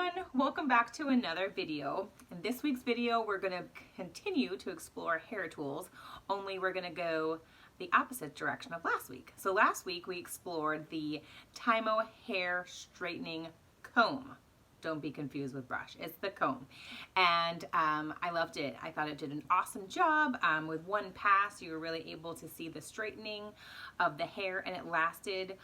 everyone, welcome back to another video. In this week's video we're going to continue to explore hair tools, only we're going to go the opposite direction of last week. So last week we explored the TIGI hair straightening comb. Don't be confused with brush, it's the comb. And I loved it. I thought it did an awesome job. With one pass you were really able to see the straightening of the hair, and it lasted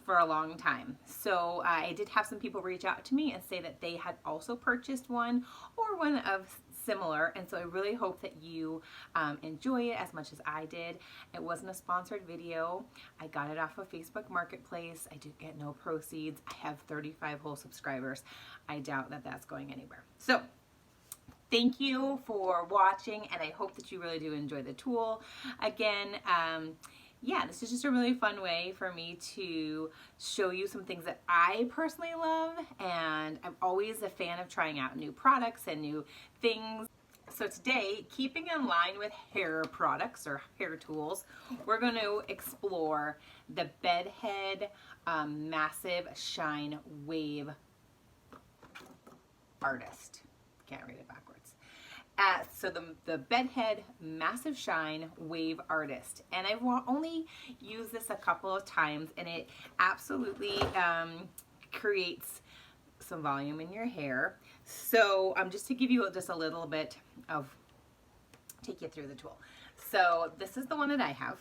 for a long time. So I did have some people reach out to me and say that they had also purchased one or one of similar, and so I really hope that you enjoy it as much as I did. It wasn't a sponsored video. I got it off of Facebook Marketplace. I did get no proceeds. I have 35 whole subscribers. I doubt that that's going anywhere. So thank you for watching, and I hope that you really do enjoy the tool. Again, yeah, this is just a really fun way for me to show you some things that I personally love, and I'm always a fan of trying out new products and new things. So today, keeping in line with hair products or hair tools, we're going to explore the Bedhead Massive Shine Wave Artist. Can't read it backwards. So the Bedhead Massive Shine Wave Artist, and I've only used this a couple of times, and it absolutely creates some volume in your hair. So just to give you just a little bit of, take you through the tool. So this is the one that I have,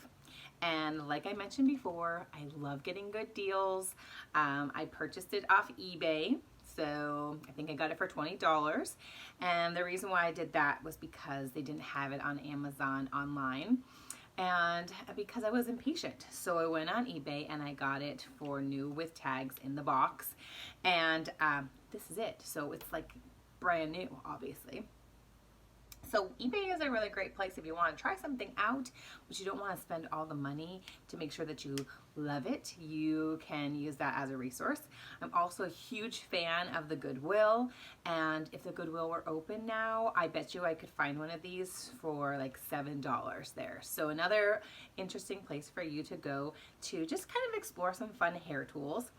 and like I mentioned before, I love getting good deals. I purchased it off eBay. So I think I got it for $20, and the reason why I did that was because they didn't have it on Amazon online, and because I was impatient. So I went on eBay and I got it for new with tags in the box, and this is it. So it's like brand new, obviously. So eBay is a really great place if you want to try something out, but you don't want to spend all the money to make sure that you love it. You can use that as a resource. I'm also a huge fan of the Goodwill, and if the Goodwill were open now, I bet you I could find one of these for like $7 there. So another interesting place for you to go to just kind of explore some fun hair tools.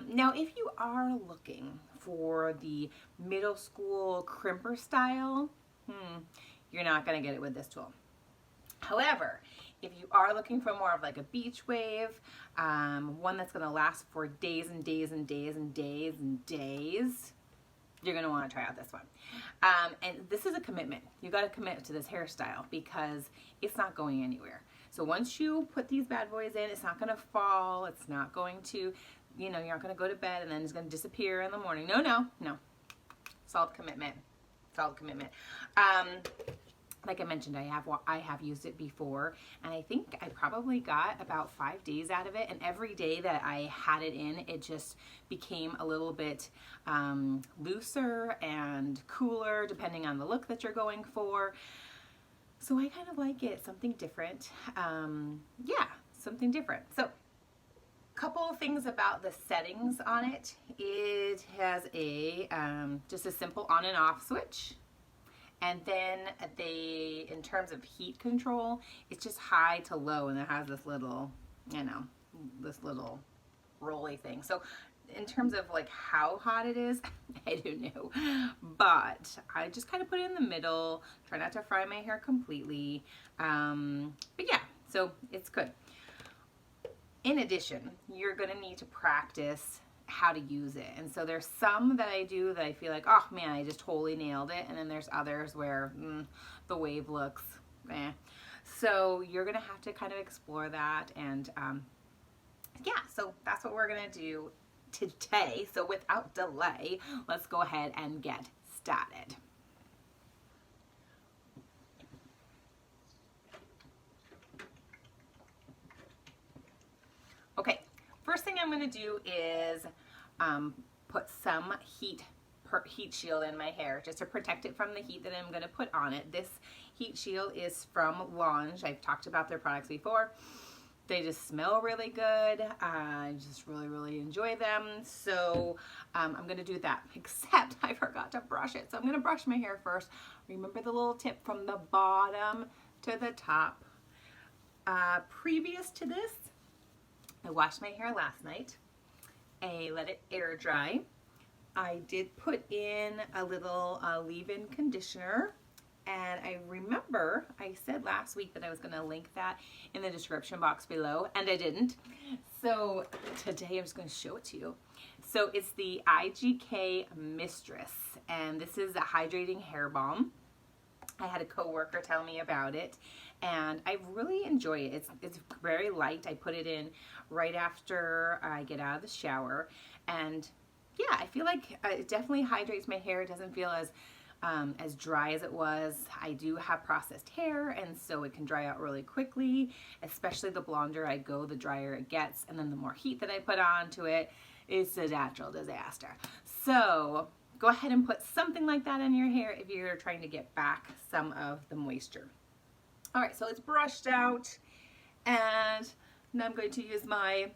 Now, if you are looking for the middle school crimper style, you're not going to get it with this tool. However, if you are looking for more of like a beach wave, one that's going to last for days and days and days and days and days, you're going to want to try out this one. And this is a commitment. You got to commit to this hairstyle because it's not going anywhere. So once you put these bad boys in, it's not going to fall. It's not going to, you know, you're not going to go to bed and then it's going to disappear in the morning. No, no, no. Solid commitment. Solid commitment. Like I mentioned, I have used it before, and I think I probably got about 5 days out of it, and every day that I had it in, it just became a little bit looser and cooler depending on the look that you're going for. So I kind of like it, something different. Yeah, something different. So couple of things about the settings on it. It has a just a simple on and off switch, and then in terms of heat control, it's just high to low, and it has this little, you know, this little rolly thing. So in terms of like how hot it is, I don't know, but I just kind of put it in the middle, try not to fry my hair completely, but yeah, so it's good. In addition, you're going to need to practice how to use it. And so there's some that I do that I feel like, oh man, I just totally nailed it. And then there's others where the wave looks eh. So you're going to have to kind of explore that. And yeah, so that's what we're going to do today. So without delay, let's go ahead and get started. Okay, first thing I'm going to do is put some heat shield in my hair just to protect it from the heat that I'm going to put on it. This heat shield is from Lange. I've talked about their products before. They just smell really good. I just really enjoy them. So I'm going to do that, except I forgot to brush it. So I'm going to brush my hair first. Remember the little tip from the bottom to the top. Previous to this, I washed my hair last night. I let it air dry. I did put in a little leave-in conditioner, and I remember I said last week that I was going to link that in the description box below, and I didn't. So today I'm just going to show it to you. So it's the IGK Mistress, and this is a hydrating hair balm. I had a coworker tell me about it, and I really enjoy it. It's very light. I put it in right after I get out of the shower, and yeah, I feel like it definitely hydrates my hair. It doesn't feel as dry as it was. I do have processed hair, and so it can dry out really quickly, especially the blonder I go, the drier it gets, and then the more heat that I put onto it, it's a natural disaster. So go ahead and put something like that in your hair if you're trying to get back some of the moisture. All right, so it's brushed out, and now I'm going to use my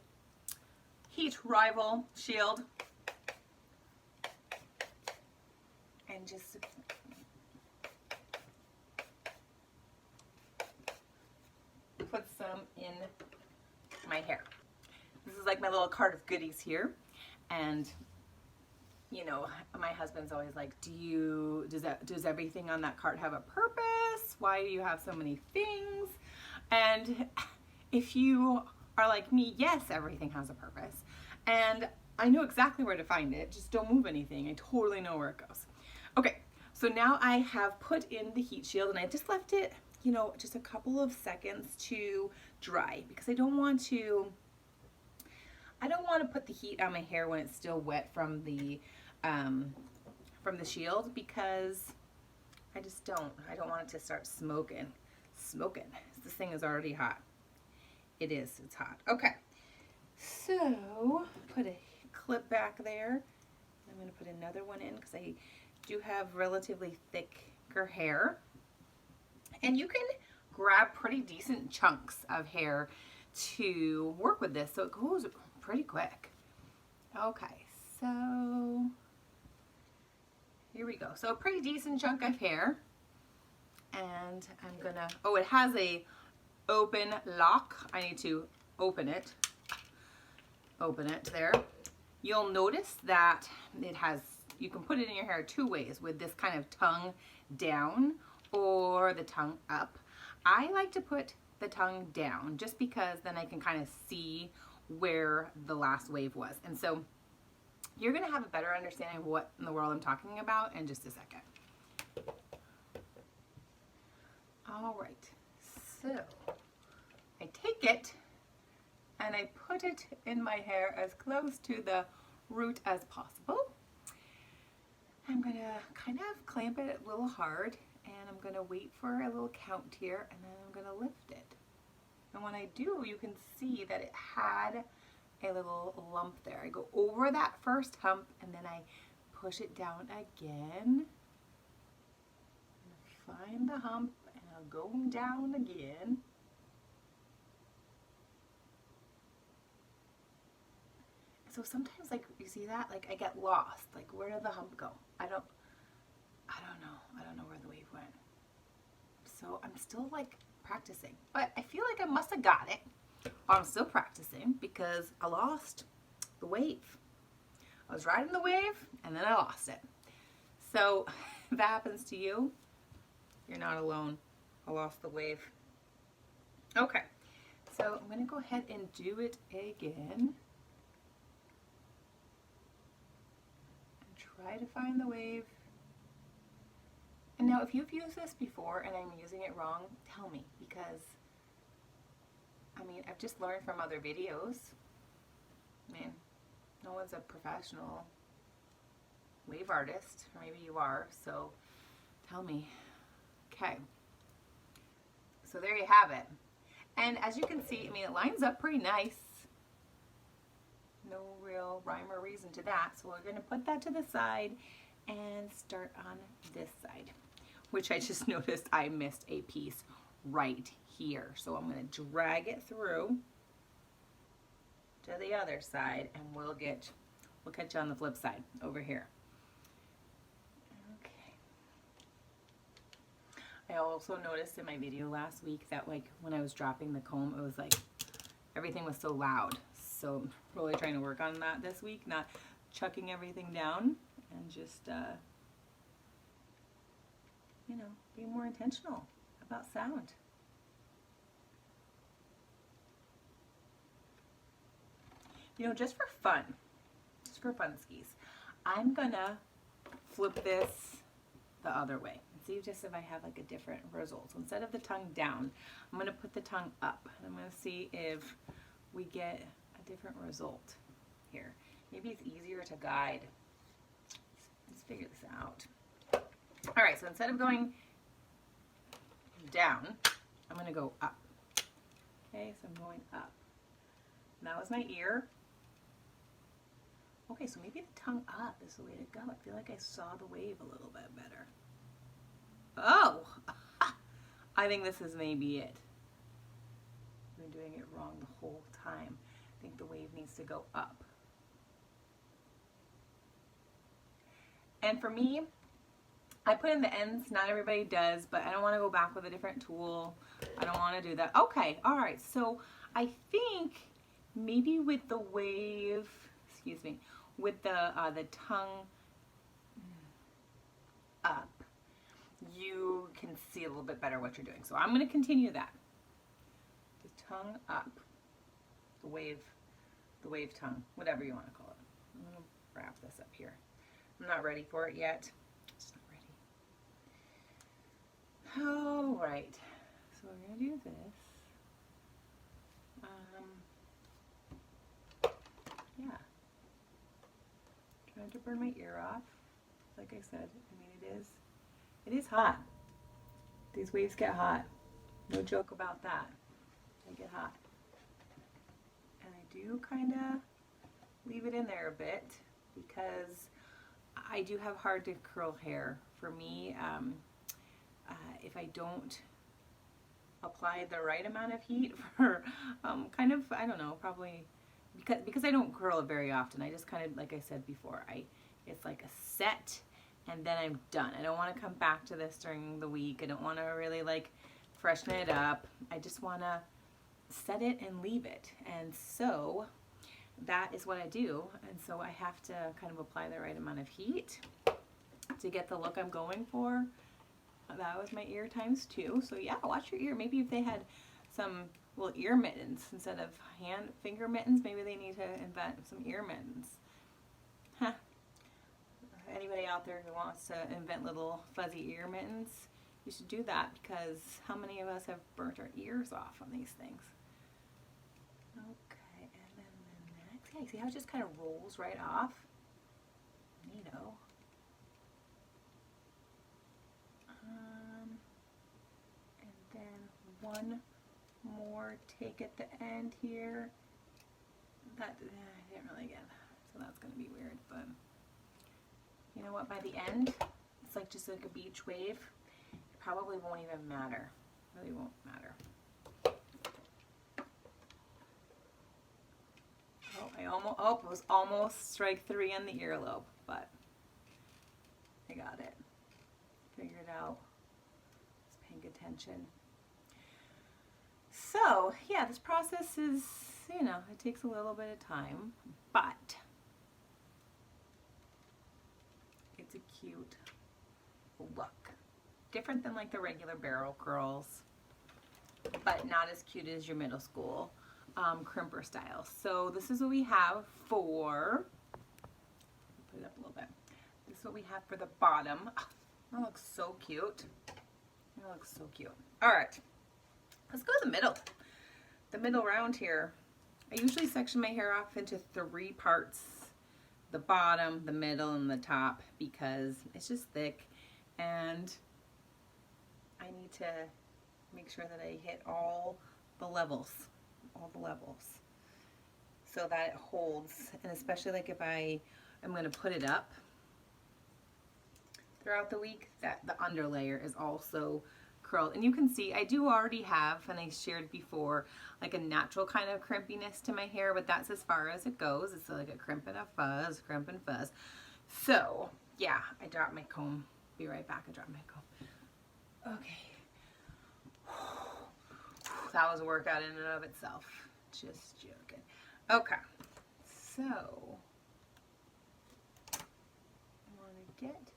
Heat Rival Shield and just put some in my hair. This is like my little cart of goodies here, and you know, my husband's always like, does everything on that cart have a purpose? Why do you have so many things? And if you are like me, yes, everything has a purpose. And I know exactly where to find it. Just don't move anything. I totally know where it goes. Okay, so now I have put in the heat shield, and I just left it, you know, just a couple of seconds to dry, because I don't want to put the heat on my hair when it's still wet from the shield, because I don't want it to start smoking. This thing is already hot. It's hot. Okay, so put a clip back there. I'm going to put another one in because I do have relatively thicker hair, and you can grab pretty decent chunks of hair to work with this, so it goes pretty quick. Okay, so here we go. So a pretty decent chunk of hair, and I'm gonna, oh, it has a open lock. I need to open it there. You'll notice that it has, you can put it in your hair two ways, with this kind of tongue down or the tongue up. I like to put the tongue down just because then I can kind of see where the last wave was. And so you're gonna have a better understanding of what in the world I'm talking about in just a second. All right, so I take it and I put it in my hair as close to the root as possible. I'm gonna kind of clamp it a little hard, and I'm gonna wait for a little count here, and then I'm gonna lift it. And when I do, you can see that it had a little lump there. I go over that first hump, and then I push it down again. Find the hump, and I'll go down again. So sometimes, like, you see that, like, I get lost. Like, where did the hump go? I don't know where the wave went. So I'm still, like, practicing, but I feel like I must have got it. I'm still practicing because I lost the wave. I was riding the wave, and then I lost it. So if that happens to you, you're not alone. I lost the wave. Okay, so I'm gonna go ahead and do it again. Try to find the wave. And now if you've used this before and I'm using it wrong, tell me, because I mean, I've just learned from other videos. I mean, no one's a professional wave artist, or maybe you are, so tell me. Okay, so there you have it. And as you can see, I mean, it lines up pretty nice. No real rhyme or reason to that. So we're going to put that to the side and start on this side, which I just noticed I missed a piece right here. So I'm going to drag it through to the other side, and we'll catch you on the flip side over here. Okay. I also noticed in my video last week that, like, when I was dropping the comb, it was like everything was so loud. So I'm really trying to work on that this week, not chucking everything down. and just, you know, be more intentional about sound. You know, just for funskies, I'm gonna flip this the other way and see just if I have like a different result. So instead of the tongue down, I'm gonna put the tongue up. And I'm gonna see if we get a different result here. Maybe it's easier to guide. Let's figure this out. All right, so instead of going down, I'm gonna go up. Okay, so I'm going up. And that was my ear. Okay, so maybe the tongue up is the way to go. I feel like I saw the wave a little bit better. Oh, I think this is maybe it. I've been doing it wrong the whole time. I think the wave needs to go up. And for me, I put in the ends. Not everybody does, but I don't want to go back with a different tool. I don't want to do that. Okay, all right. So I think maybe with the wave, excuse me, with the tongue up, you can see a little bit better what you're doing. So I'm going to continue that. The tongue up, the wave tongue, whatever you want to call it. I'm going to wrap this up here. I'm not ready for it yet. It's not ready. All right. So we're going to do this. Yeah. Trying to burn my ear off. Like I said, I mean, it is hot. These waves get hot. No joke about that. They get hot. And I do kind of leave it in there a bit because I do have hard to curl hair. For me, if I don't apply the right amount of heat for kind of, I don't know, probably because I don't curl it very often. I just kind of, like I said before, it's like a set and then I'm done. I don't want to come back to this during the week. I don't want to really like freshen it up. I just want to set it and leave it. And so that is what I do. And so I have to kind of apply the right amount of heat to get the look I'm going for. That was my ear times 2. So yeah, watch your ear. Maybe if they had some little ear mittens instead of finger mittens, maybe they need to invent some ear mittens. Huh. Anybody out there who wants to invent little fuzzy ear mittens, you should do that, because how many of us have burnt our ears off on these things? Okay, and then the next, yeah, see how it just kind of rolls right off? Neato. And then one more take at the end here. That I didn't really get, so that's going to be weird, but you know what, by the end, it's like just like a beach wave. It probably won't even matter. Really won't matter. Oh, it was almost strike 3 on the earlobe, but I got it. Figured out. Just paying attention. So, yeah, this process is, you know, it takes a little bit of time, but it's a cute look. Different than like the regular barrel curls, but not as cute as your middle school crimper style. So this is what we have for, put it up a little bit. This is what we have for the bottom. Oh, that looks so cute. That looks so cute. All right, let's go to the middle. The middle round here. I usually section my hair off into 3 parts. The bottom, the middle, and the top, because it's just thick and I need to make sure that I hit all the levels, so that it holds. And especially like if I am going to put it up throughout the week, that the underlayer is also curled. And you can see I do already have, and I shared before, like a natural kind of crimpiness to my hair, but that's as far as it goes. It's like a crimp and a fuzz, crimp and fuzz. So yeah, I dropped my comb. Be right back. I dropped my comb. Okay. That was a workout in and of itself. Just joking. Okay. So get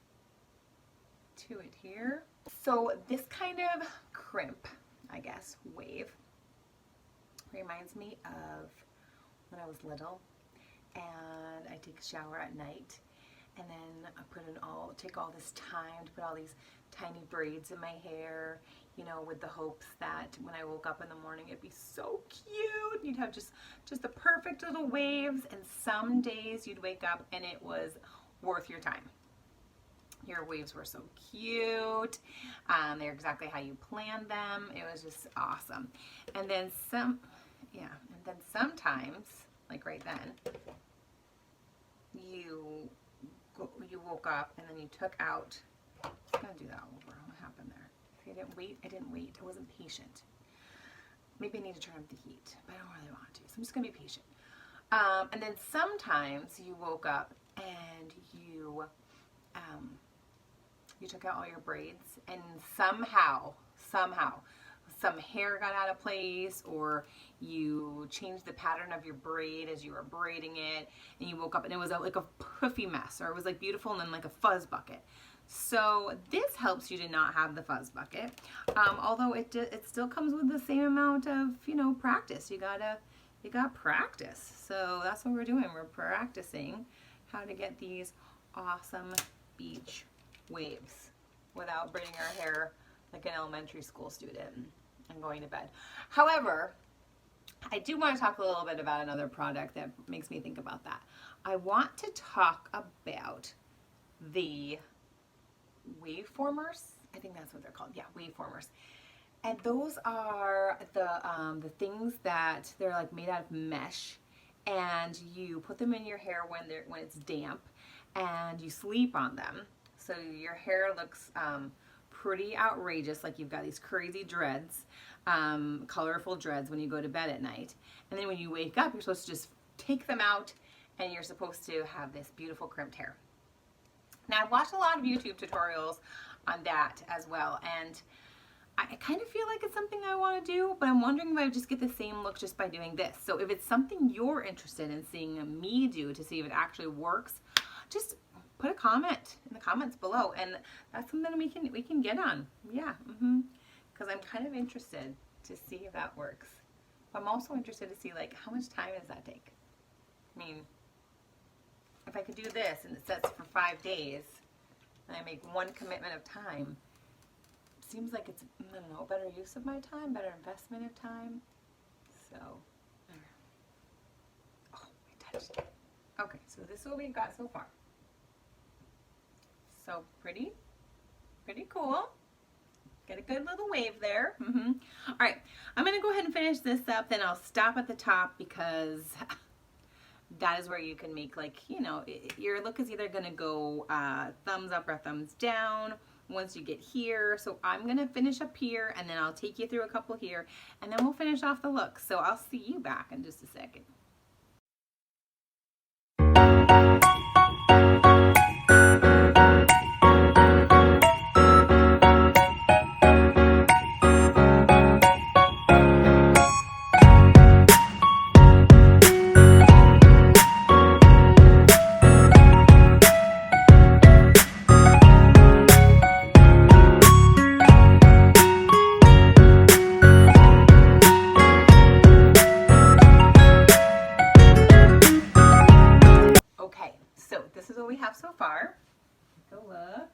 to it here. So this kind of crimp, I guess, wave reminds me of when I was little and I take a shower at night and then I take all this time to put all these tiny braids in my hair, you know, with the hopes that when I woke up in the morning it'd be so cute. You'd have just the perfect little waves, and some days you'd wake up and it was worth your time. Your waves were so cute. They're exactly how you planned them. It was just awesome. And then sometimes, like right then, you woke up and then you took out. I'm gonna do that over. What happened there? See, I didn't wait. I wasn't patient. Maybe I need to turn up the heat, but I don't really want to. So I'm just gonna be patient. And then sometimes you woke up and you took out all your braids, and somehow some hair got out of place, or you changed the pattern of your braid as you were braiding it, and you woke up and it was like a puffy mess, or it was like beautiful and then like a fuzz bucket. So this helps you to not have the fuzz bucket, although it still comes with the same amount of, you know, practice. You got practice. So that's what we're doing. We're practicing how to get these awesome beach waves without braiding our hair like an elementary school student and going to bed. However, I do want to talk a little bit about another product that makes me think about that. I want to talk about the waveformers. I think that's what they're called. Yeah, waveformers. And those are the things that they're like made out of mesh, and you put them in your hair when it's damp, and you sleep on them. So your hair looks pretty outrageous, like you've got these crazy dreads, colorful dreads when you go to bed at night. And then when you wake up, you're supposed to just take them out, and you're supposed to have this beautiful crimped hair. Now, I've watched a lot of YouTube tutorials on that as well, and I kind of feel like it's something I want to do, but I'm wondering if I would just get the same look just by doing this. So if it's something you're interested in seeing me do to see if it actually works, just put a comment in the comments below, and that's something we can get on. Yeah, because I'm kind of interested to see if that works. But I'm also interested to see, like, how much time does that take? I mean, if I could do this and it sets for 5 days, and I make one commitment of time, seems like it's, I don't know, better use of my time, better investment of time. So, oh, I touched it. Okay, so this is what we've got so far. So pretty cool. Get a good little wave there. All right, I'm gonna go ahead and finish this up, then I'll stop at the top, because that is where you can make, like, you know, your look is either gonna go thumbs up or thumbs down once you get here. So I'm gonna finish up here, and then I'll take you through a couple here, and then we'll finish off the look. So I'll see you back in just a second. So far, take a look.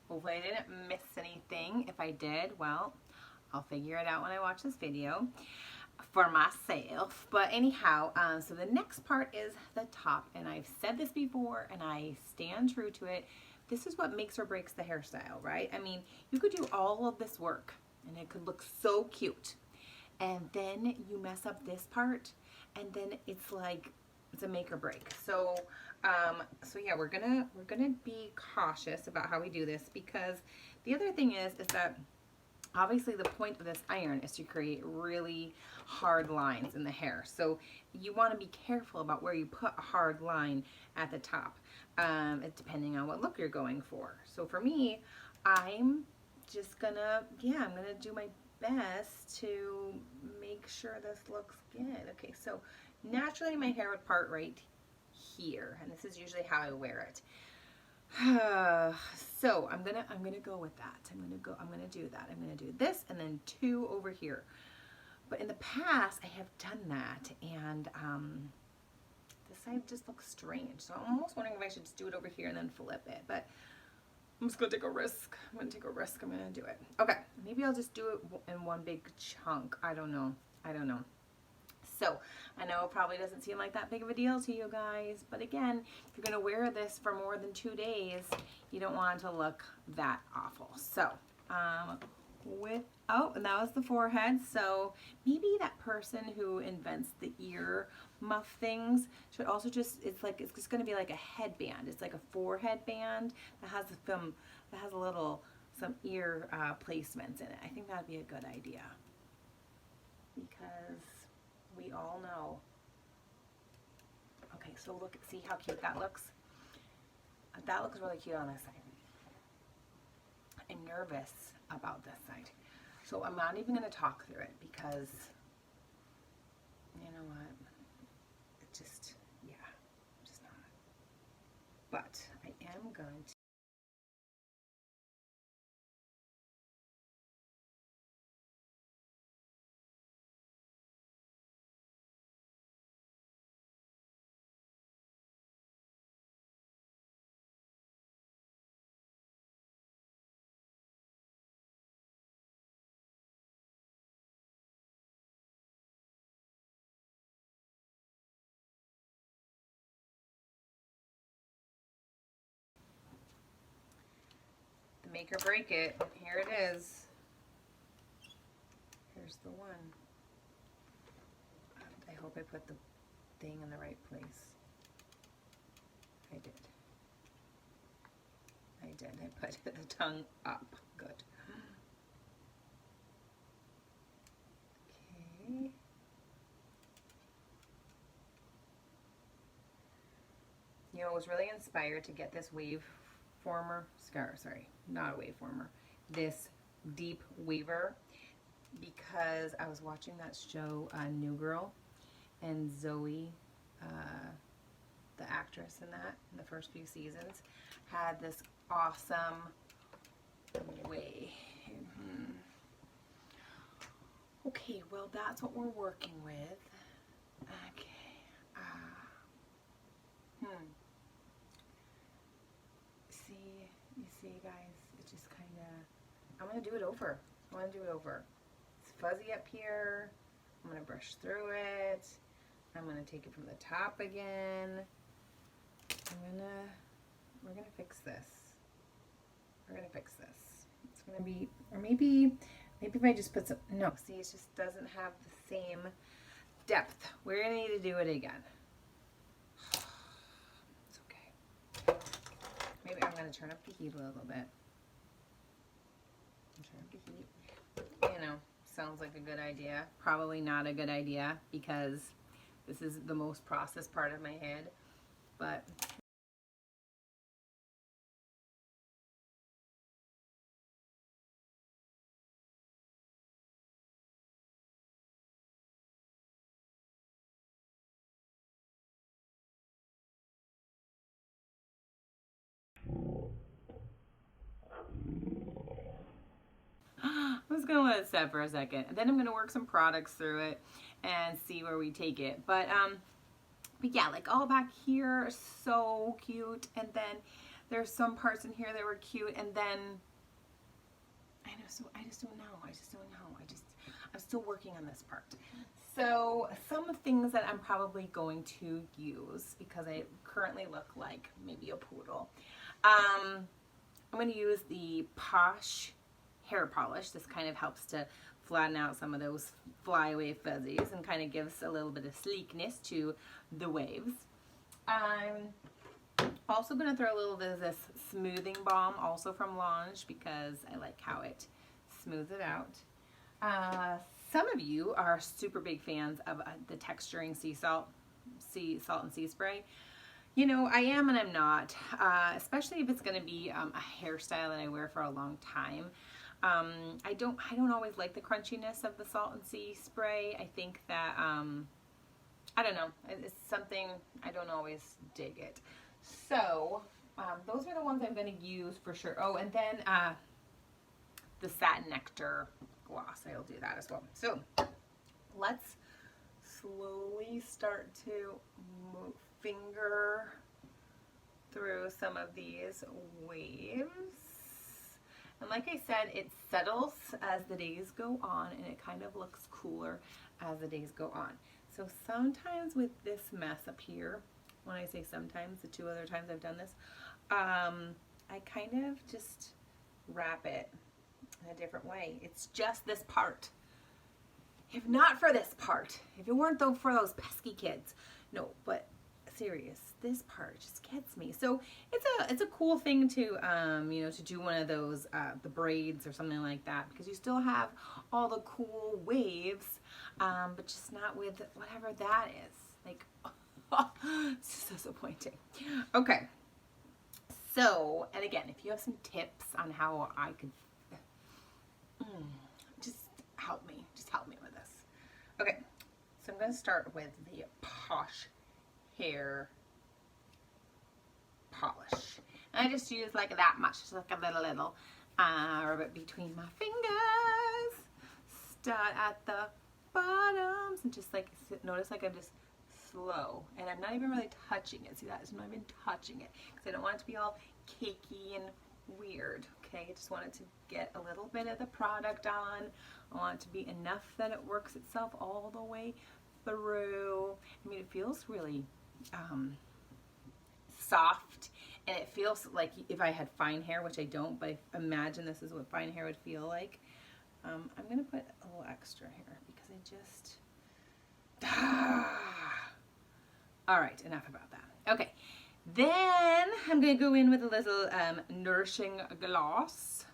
Hopefully I didn't miss anything. If I did, well, I'll figure it out when I watch this video for myself. But anyhow, so the next part is the top, and I've said this before and I stand true to it. This is what makes or breaks the hairstyle, right? I mean, you could do all of this work and it could look so cute, and then you mess up this part, and then it's like, it's a make or break. So yeah, we're gonna be cautious about how we do this, because the other thing is that obviously the point of this iron is to create really hard lines in the hair. So you want to be careful about where you put a hard line at the top, depending on what look you're going for. So for me, I'm just gonna, I'm gonna do my best to make sure this looks good. Okay, so naturally my hair would part right here, and this is usually how I wear it. So I'm gonna go with that. I'm gonna do that. I'm gonna do this and then 2 over here. But in the past, I have done that, and this side just looks strange. So I'm almost wondering if I should just do it over here and then flip it. But I'm just gonna take a risk. I'm gonna take a risk. I'm gonna do it. Okay, maybe I'll just do it in one big chunk. I don't know. I don't know. So I know it probably doesn't seem like that big of a deal to you guys, but again, if you're gonna wear this for more than 2 days, you don't want it to look that awful. So and that was the forehead. So maybe that person who invents the ear muff things should also just, it's just gonna be like a headband. It's like a forehead band that has some ear placements in it. I think that'd be a good idea, because we all know. Okay, so look, see how cute that looks? That looks really cute on this side. I'm nervous about this side. So I'm not even going to talk through it, because you know what? It just, yeah, just not. But I am going to. Make or break it. Here it is. Here's the one. I hope I put the thing in the right place. I did. I put the tongue up. Good. Okay. You know, I was really inspired to get this wave former, sorry, not a wave former, this deep waver, because I was watching that show, New Girl, and Zoe, the actress in that, in the first few seasons, had this awesome wave. Okay, well, that's what we're working with. Okay. You see, guys, it just kind of, I'm going to do it over. It's fuzzy up here. I'm going to brush through it. I'm going to take it from the top again. We're going to fix this. It's going to be, or maybe if I just put some, no, see, it just doesn't have the same depth. We're going to need to do it again. It's okay. Maybe I'm going to turn up the heat a little bit. You know, sounds like a good idea. Probably not a good idea, because this is the most processed part of my head. But I was gonna let it set for a second, and then I'm gonna work some products through it and see where we take it. But yeah, like all back here, so cute, and then there's some parts in here that were cute, and then I just don't know. I'm still working on this part. So some things that I'm probably going to use, because I currently look like maybe a poodle. I'm going to use the Posh hair polish. This kind of helps to flatten out some of those flyaway fuzzies and kind of gives a little bit of sleekness to the waves. I'm also going to throw a little bit of this smoothing balm, also from Lange, because I like how it smooths it out. Some of you are super big fans of the texturing salt and sea spray. You know, I am and I'm not, especially if it's going to be a hairstyle that I wear for a long time. I don't always like the crunchiness of the salt and sea spray. I think that, I don't know, it's something, I don't always dig it. So those are the ones I'm going to use for sure. Oh, and then the Satin Nectar gloss. I'll do that as well. So let's slowly start to finger through some of these waves. And like I said, it settles as the days go on, and it kind of looks cooler as the days go on. So sometimes with this mess up here, when I say sometimes, the 2 other times I've done this, I kind of just wrap it in a different way. It's just this part. If not for this part, if it weren't though for those pesky kids, no, but serious, this part just gets me. So it's a cool thing to you know, to do one of those the braids or something like that, because you still have all the cool waves, but just not with whatever that is. Like, it's so disappointing. Okay, so, and again, if you have some tips on how I could just help me with this. Okay, so I'm going to start with the Posh hair polish. And I just use like that much, just like a little rub it between my fingers, start at the bottoms, and just like notice like I'm just slow, and I'm not even really touching it. See that? I'm not even touching it because I don't want it to be all cakey and weird. Okay, I just want it to get a little bit of the product on. I want it to be enough that it works itself all the way through. I mean, it feels really soft, and it feels like if I had fine hair, which I don't, but I imagine this is what fine hair would feel like. I'm gonna put a little extra here because I just all right, enough about that. Okay, then I'm gonna go in with a little nourishing gloss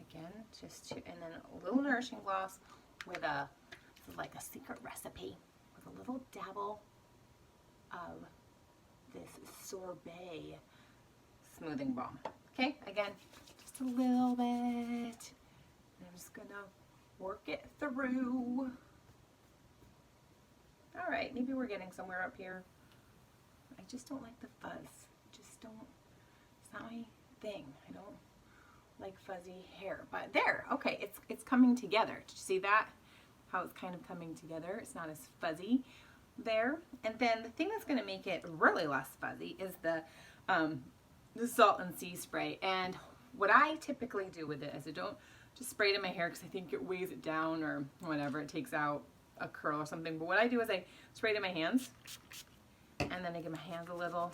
again, just to, and then a little nourishing gloss with a like a secret recipe with a little dabble of this sorbet smoothing balm. Okay, again, just a little bit. And I'm just gonna work it through. All right, maybe we're getting somewhere up here. I just don't like the fuzz. Just don't, it's not my thing. I don't like fuzzy hair, but there, okay, it's coming together. Did you see that? How it's kind of coming together. It's not as fuzzy there. And then the thing that's going to make it really less fuzzy is the Salt and Sea spray. And what I typically do with it is I don't just spray it in my hair because I think it weighs it down or whatever. It takes out a curl or something. But what I do is I spray it in my hands, and then I give my hands a little,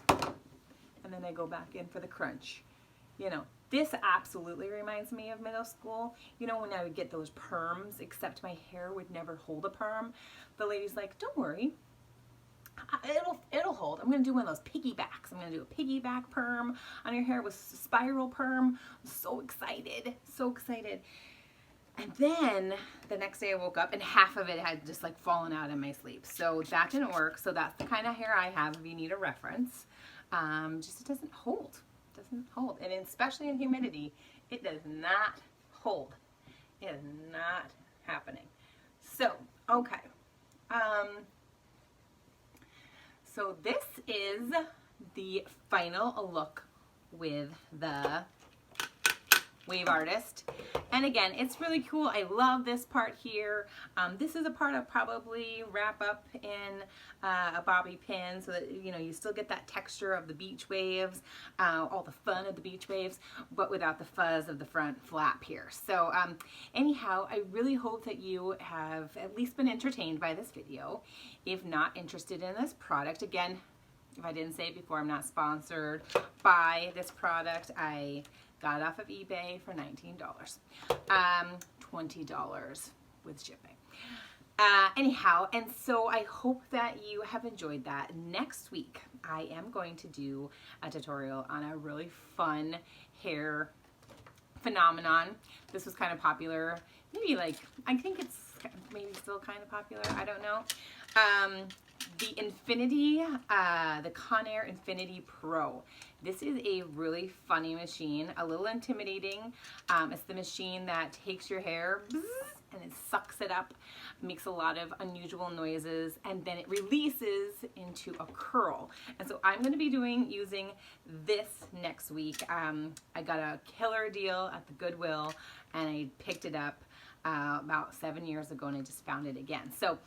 and then I go back in for the crunch. You know, this absolutely reminds me of middle school. You know, when I would get those perms, except my hair would never hold a perm. The lady's like, don't worry, it'll hold. I'm going to do one of those piggybacks. I'm going to do a piggyback perm on your hair with spiral perm. I'm so excited, so excited. And then the next day I woke up and half of it had just like fallen out in my sleep. So that didn't work. So that's the kind of hair I have if you need a reference. Just it doesn't hold. It doesn't hold. And especially in humidity, it does not hold. It is not happening. So, okay. So this is the final look with the Wave Artist. And again, it's really cool. I love this part here. This is a part I'll probably wrap up in a bobby pin so that, you know, you still get that texture of the beach waves, all the fun of the beach waves, but without the fuzz of the front flap here. So anyhow, I really hope that you have at least been entertained by this video. If not interested in this product, again, if I didn't say it before, I'm not sponsored by this product. I got it off of eBay for $19. $20 with shipping. Anyhow, and so I hope that you have enjoyed that. Next week, I am going to do a tutorial on a really fun hair phenomenon. This was kind of popular. Maybe like, I think it's maybe still kind of popular. I don't know. The Infinity, the Conair Infinity Pro. This is a really funny machine, a little intimidating. It's the machine that takes your hair and and it sucks it up, makes a lot of unusual noises, and then it releases into a curl. And so I'm going to be using this next week. I got a killer deal at the Goodwill, and I picked it up about 7 years ago, and I just found it again. So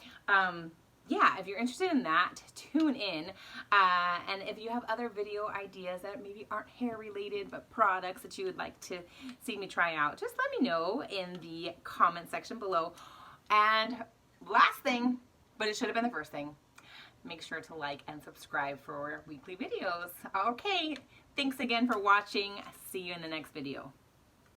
yeah, if you're interested in that, tune in. And if you have other video ideas that maybe aren't hair related, but products that you would like to see me try out, just let me know in the comment section below. And last thing, but it should have been the first thing, make sure to like and subscribe for weekly videos. Okay, thanks again for watching. See you in the next video.